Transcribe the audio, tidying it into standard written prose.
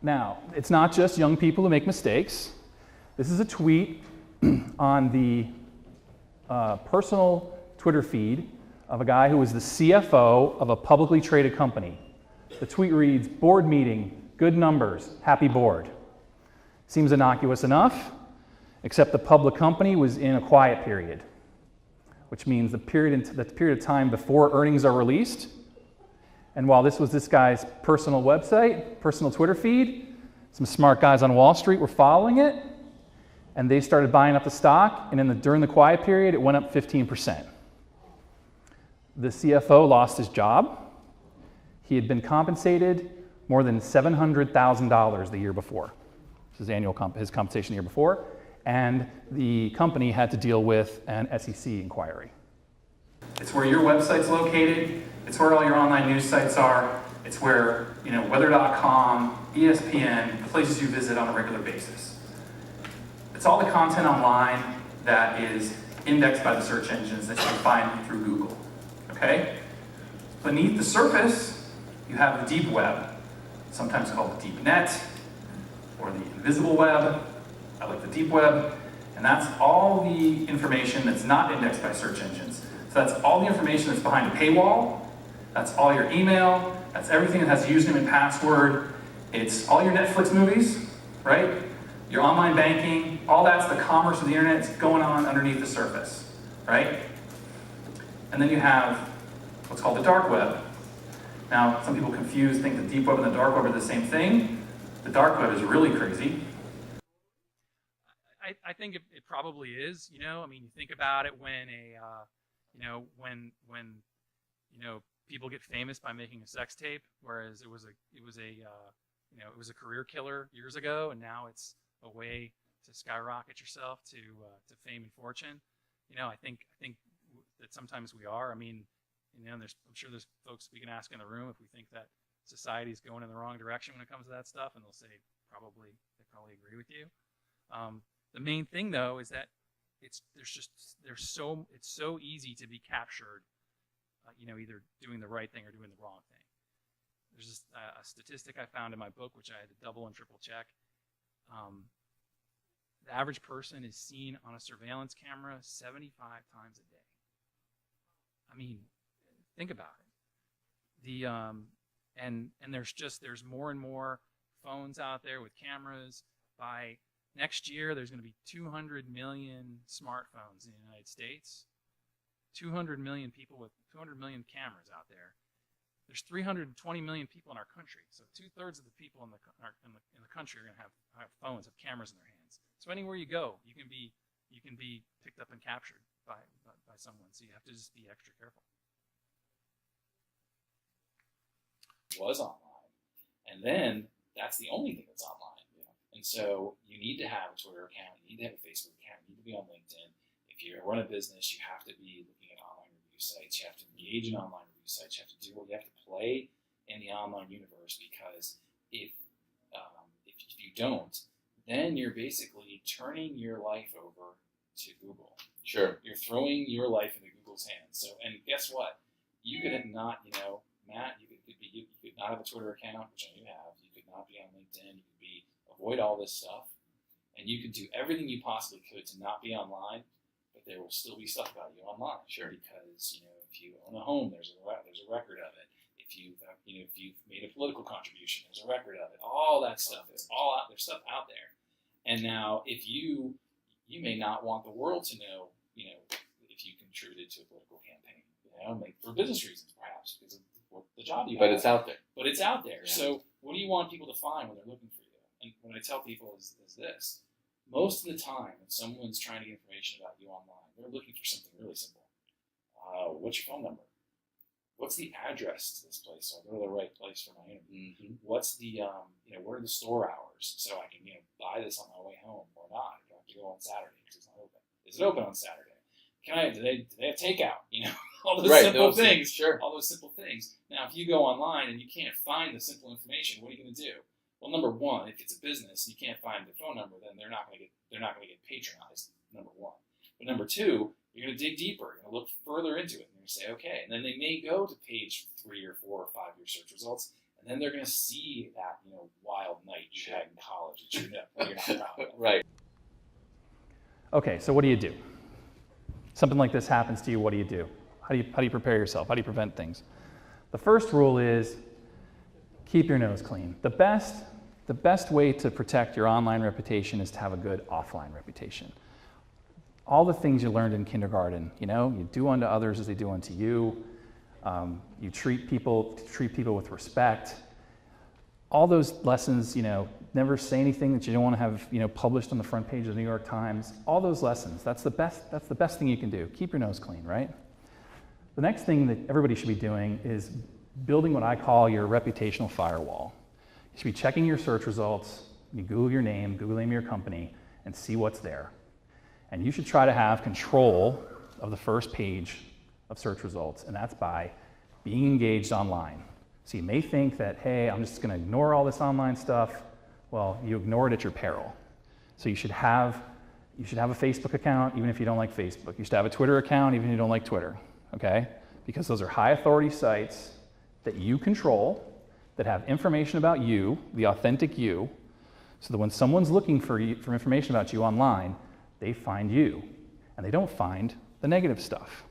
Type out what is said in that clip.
Now, it's not just young people who make mistakes. This is a tweet on the personal Twitter feed of a guy who was the CFO of a publicly traded company. The tweet reads, "Board meeting, good numbers, happy board." Seems innocuous enough, except the public company was in a quiet period, which means the period of time before earnings are released. And while this was this guy's personal website, personal Twitter feed, some smart guys on Wall Street were following it, and they started buying up the stock, and during the quiet period, it went up 15%. The CFO lost his job. He had been compensated more than $700,000 the year before. His compensation the year before, and the company had to deal with an SEC inquiry. It's where your website's located. It's where all your online news sites are. It's where, weather.com, ESPN, the places you visit on a regular basis. It's all the content online that is indexed by the search engines that you can find through Google, okay? Beneath the surface, you have the deep web, sometimes called the deep net, or the invisible web. I like the deep web. And that's all the information that's not indexed by search engines. So that's all the information that's behind a paywall. That's all your email. That's everything that has a username and password. It's all your Netflix movies, right? Your online banking. All that's the commerce of the internet. It's going on underneath the surface, right? And then you have what's called the dark web. Now, some people think the deep web and the dark web are the same thing. The dark web is really crazy. I think it probably is. You think about it when people get famous by making a sex tape, whereas it was a career killer years ago, and now it's a way to skyrocket yourself to fame and fortune. I think that sometimes we are. I'm sure there's folks we can ask in the room if we think that society's going in the wrong direction when it comes to that stuff, and they'll say they probably agree with you. The main thing though is that it's so easy to be captured, either doing the right thing or doing the wrong thing. There's just a statistic I found in my book, which I had to double and triple check. The average person is seen on a surveillance camera 75 times a day. Think about it. And there's more and more phones out there with cameras. By next year, there's going to be 200 million smartphones in the United States. 200 million people with 200 million cameras out there. There's 320 million people in our country. So 2/3 of the people in the country are going to have phones, have cameras in their hands. So anywhere you go, you can be picked up and captured by someone. So you have to just be extra careful. Was online, and then that's the only thing that's online. And so you need to have a Twitter account, you need to have a Facebook account, you need to be on LinkedIn. If you run a business, you have to be looking at online review sites, you have to engage in online review sites, you have to play in the online universe, because if you don't, then you're basically turning your life over to Google. Sure. You're throwing your life into Google's hands. So, and guess what? You could not, Matt, you could not have a Twitter account, which I know you have. You could not be on LinkedIn. You could avoid all this stuff, and you could do everything you possibly could to not be online, but there will still be stuff about you online. Sure. Because if you own a home, there's a record of it. If you've made a political contribution, there's a record of it. All that stuff is all out. There's stuff out there. And now, if you may not want the world to know, if you contributed to a political campaign, for business reasons, perhaps, because of the job you have. But it's out there. But it's out there. Yeah. So what do you want people to find when they're looking for you? And what I tell people is this. Most of the time, when someone's trying to get information about you online, they're looking for something really simple. What's your phone number? What's the address to this place so I go to the right place for my interview? Mm-hmm. What's the, what are the store hours so I can, buy this on my way home or not? Do I have to go on Saturday because it's not open? Is it open on Saturday? Do they have takeout? All those simple things. Sure. All those simple things. Now, if you go online and you can't find the simple information, what are you going to do? Well, number one, if it's a business and you can't find the phone number, then they're not going to get patronized. Number one. But number two, you're going to dig deeper. You're going to look further into it, and you're going to say, okay. And then they may go to page 3 or 4 or 5 of your search results, and And then they're going to see that, wild night you had in college that you're not proud of. Right. Okay, so what do you do? Something like this happens to you, what do you do? How do you prepare yourself? How do you prevent things? The first rule is keep your nose clean. The best way to protect your online reputation is to have a good offline reputation. All the things you learned in kindergarten, you do unto others as they do unto you. You treat people with respect. All those lessons, never say anything that you don't want to have, published on the front page of the New York Times. All those lessons, that's the best thing you can do. Keep your nose clean, right? The next thing that everybody should be doing is building what I call your reputational firewall. You should be checking your search results. You Google your name, Google the name of your company, and see what's there. And you should try to have control of the first page of search results, and that's by being engaged online. So you may think that, hey, I'm just going to ignore all this online stuff. Well, you ignore it at your peril. So you should have a Facebook account, even if you don't like Facebook. You should have a Twitter account, even if you don't like Twitter, okay? Because those are high authority sites that you control, that have information about you, the authentic you, so that when someone's looking for information about you online, they find you, and they don't find the negative stuff.